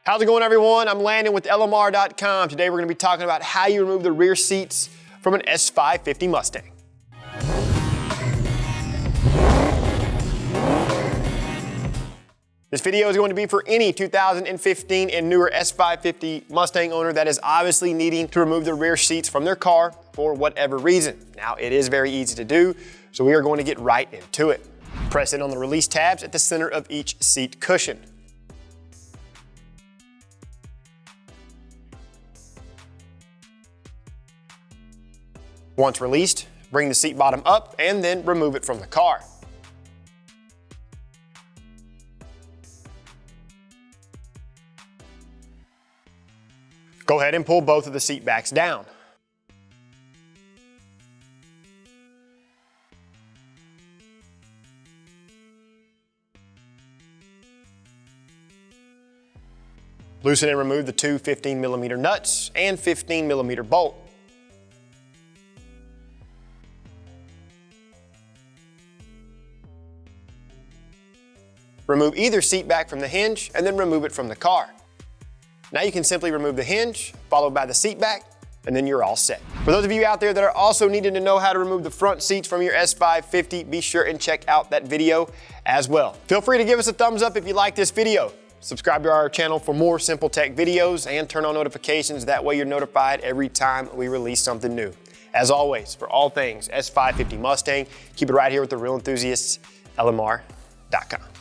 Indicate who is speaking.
Speaker 1: How's it going, everyone? I'm Landon with LMR.com. Today we're going to be talking about how you remove the rear seats from an S550 Mustang. This video is going to be for any 2015 and newer S550 Mustang owner that is obviously needing to remove the rear seats from their car for whatever reason. Now, it is very easy to do, so we are going to get right into it. Press in on the release tabs at the center of each seat cushion. Once released, bring the seat bottom up and then remove it from the car. Go ahead and pull both of the seat backs down. Loosen and remove the two 15mm nuts and 15mm bolt. Remove either seat back from the hinge and then remove it from the car. Now you can simply remove the hinge, followed by the seat back, and then you're all set. For those of you out there that are also needing to know how to remove the front seats from your S550, be sure and check out that video as well. Feel free to give us a thumbs up if you like this video. Subscribe to our channel for more simple tech videos and turn on notifications. That way you're notified every time we release something new. As always, for all things S550 Mustang, keep it right here with the real enthusiasts, LMR.com.